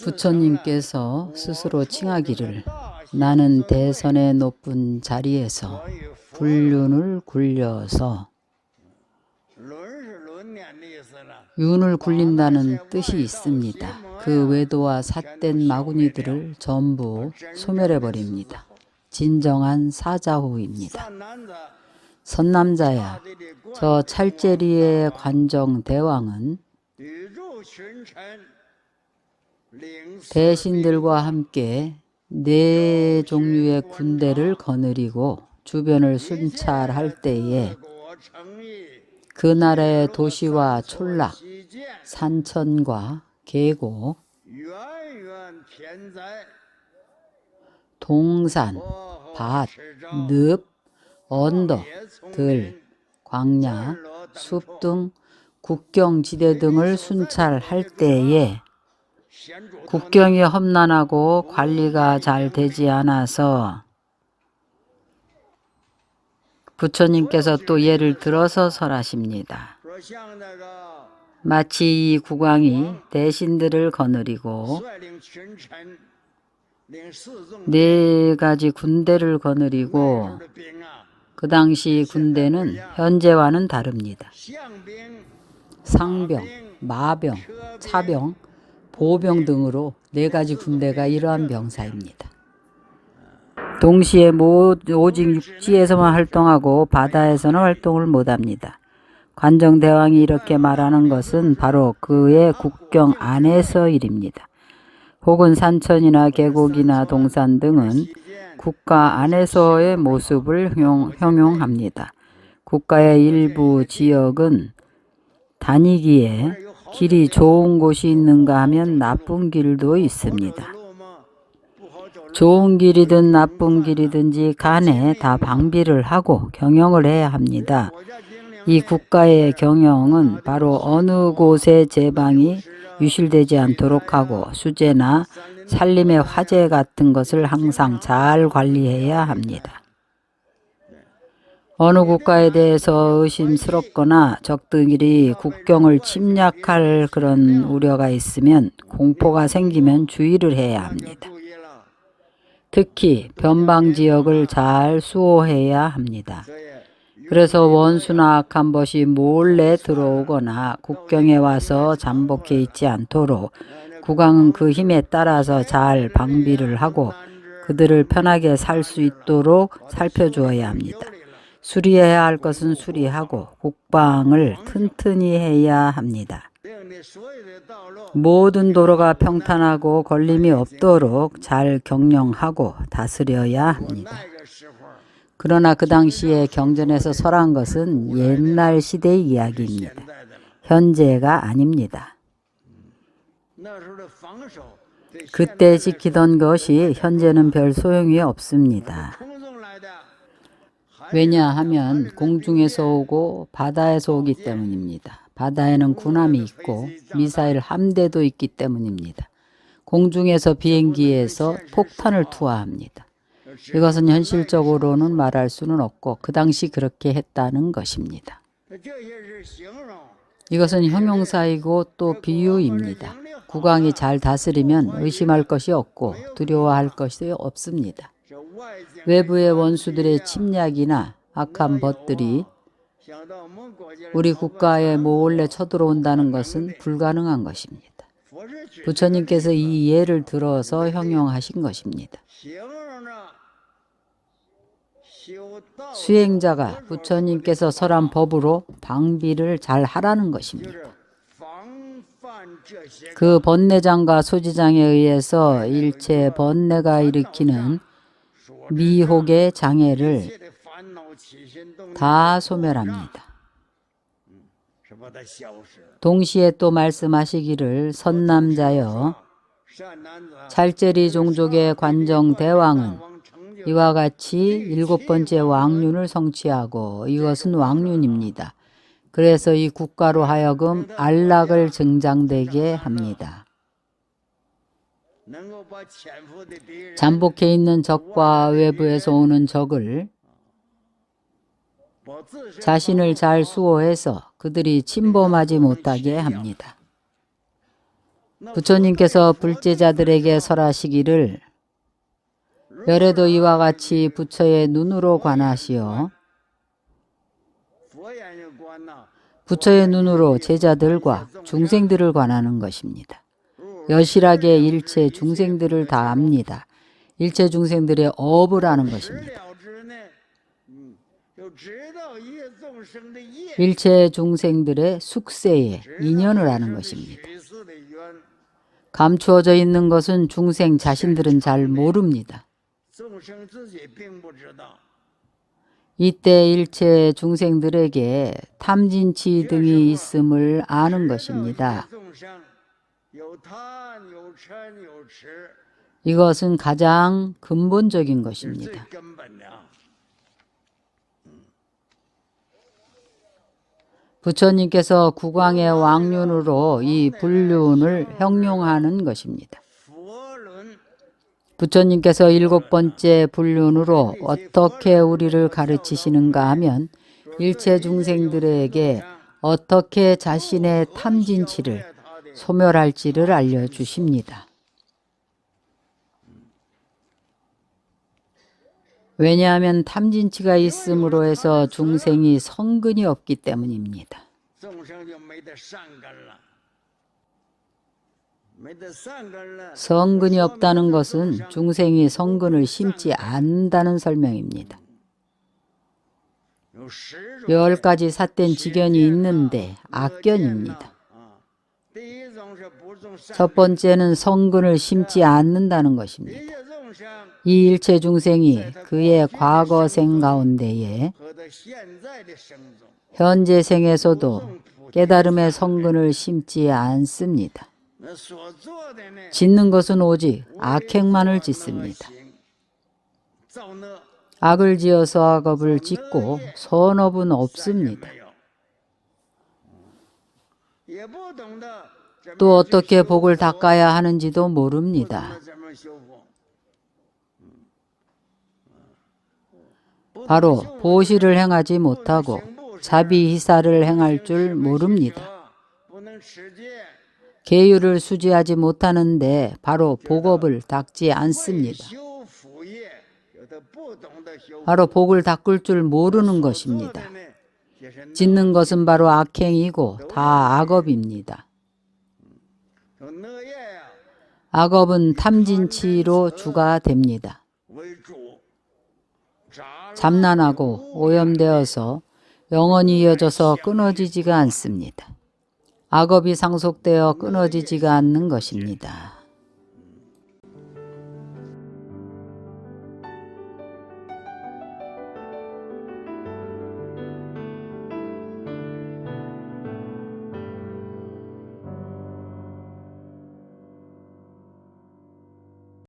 부처님께서 스스로 칭하기를 나는 대선의 높은 자리에서 불륜을 굴려서 윤을 굴린다는 뜻이 있습니다. 그 외도와 삿된 마구니들을 전부 소멸해버립니다. 진정한 사자후입니다. 선남자야, 저 찰제리의 관정 대왕은 대신들과 함께 4종류의 군대를 거느리고 주변을 순찰할 때에 그 나라의 도시와 촌락, 산천과 계곡, 동산, 밭, 늪, 언덕, 들, 광야, 숲 등 국경지대 등을 순찰할 때에 국경이 험난하고 관리가 잘 되지 않아서 부처님께서 또 예를 들어서 설하십니다. 마치 이 국왕이 대신들을 거느리고 4가지 군대를 거느리고 그 당시 군대는 현재와는 다릅니다. 상병, 마병, 차병, 보병 등으로 4가지 군대가 이러한 병사입니다. 동시에 오직 육지에서만 활동하고 바다에서는 활동을 못합니다. 관정대왕이 이렇게 말하는 것은 바로 그의 국경 안에서 일입니다. 혹은 산천이나 계곡이나 동산 등은 국가 안에서의 모습을 형용합니다. 국가의 일부 지역은 다니기에 길이 좋은 곳이 있는가 하면 나쁜 길도 있습니다. 좋은 길이든 나쁜 길이든지 간에 다 방비를 하고 경영을 해야 합니다. 이 국가의 경영은 바로 어느 곳의 제방이 유실되지 않도록 하고 수재나 산림의 화재 같은 것을 항상 잘 관리해야 합니다. 어느 국가에 대해서 의심스럽거나 적들이 국경을 침략할 그런 우려가 있으면 공포가 생기면 주의를 해야 합니다. 특히 변방지역을 잘 수호해야 합니다. 그래서 원수나 악한 벗이 몰래 들어오거나 국경에 와서 잠복해 있지 않도록 국왕은 그 힘에 따라서 잘 방비를 하고 그들을 편하게 살 수 있도록 살펴주어야 합니다. 수리해야 할 것은 수리하고 국방을 튼튼히 해야 합니다. 모든 도로가 평탄하고 걸림이 없도록 잘 경영하고 다스려야 합니다. 그러나 그 당시에 경전에서 설한 것은 옛날 시대의 이야기입니다. 현재가 아닙니다. 그때 지키던 것이 현재는 별 소용이 없습니다. 왜냐하면 공중에서 오고 바다에서 오기 때문입니다. 바다에는 군함이 있고 미사일 함대도 있기 때문입니다. 공중에서 비행기에서 폭탄을 투하합니다. 이것은 현실적으로는 말할 수는 없고 그 당시 그렇게 했다는 것입니다. 이것은 형용사이고 또 비유입니다. 국왕이 잘 다스리면 의심할 것이 없고 두려워할 것이 없습니다. 외부의 원수들의 침략이나 악한 벗들이 우리 국가에 몰래 쳐들어온다는 것은 불가능한 것입니다. 부처님께서 이 예를 들어서 형용하신 것입니다. 수행자가 부처님께서 설한 법으로 방비를 잘 하라는 것입니다. 그 번뇌장과 소지장에 의해서 일체 번뇌가 일으키는 미혹의 장애를 다 소멸합니다. 동시에 또 말씀하시기를 선남자여 찰제리 종족의 관정 대왕은 이와 같이 7번째 왕륜을 성취하고 이것은 왕륜입니다. 그래서 이 국가로 하여금 안락을 증장되게 합니다. 잠복해 있는 적과 외부에서 오는 적을 자신을 잘 수호해서 그들이 침범하지 못하게 합니다. 부처님께서 불제자들에게 설하시기를 열에도 이와 같이 부처의 눈으로 관하시어 부처의 눈으로 제자들과 중생들을 관하는 것입니다. 여실하게 일체 중생들을 다 압니다. 일체 중생들의 업을 아는 것입니다. 일체 중생들의 숙세에 인연을 아는 것입니다. 감추어져 있는 것은 중생 자신들은 잘 모릅니다. 이때 일체 중생들에게 탐진치 등이 있음을 아는 것입니다. 이것은 가장 근본적인 것입니다. 부처님께서 국왕의 왕륜으로 이 불륜을 형용하는 것입니다. 부처님께서 7번째 불륜으로 어떻게 우리를 가르치시는가 하면 일체 중생들에게 어떻게 자신의 탐진치를 소멸할지를 알려주십니다. 왜냐하면 탐진치가 있음으로 해서 중생이 성근이 없기 때문입니다. 성근이 없다는 것은 중생이 성근을 심지 않는다는 설명입니다. 10가지 삿된 지견이 있는데 악견입니다. 첫 번째는 성근을 심지 않는다는 것입니다. 이 일체 중생이 그의 과거생 가운데에 현재 생에서도 깨달음의 성근을 심지 않습니다. 짓는 것은 오직 악행만을 짓습니다. 악을 지어서 악업을 짓고 선업은 없습니다. 또 어떻게 복을 닦아야 하는지도 모릅니다. 바로 보시를 행하지 못하고 자비희사를 행할 줄 모릅니다. 계율을 수지하지 못하는데 바로 복업을 닦지 않습니다. 바로 복을 닦을 줄 모르는 것입니다. 짓는 것은 바로 악행이고 다 악업입니다. 악업은 탐진치로 주가 됩니다. 잠난하고 오염되어서 영원히 이어져서 끊어지지가 않습니다. 악업이 상속되어 끊어지지가 않는 것입니다.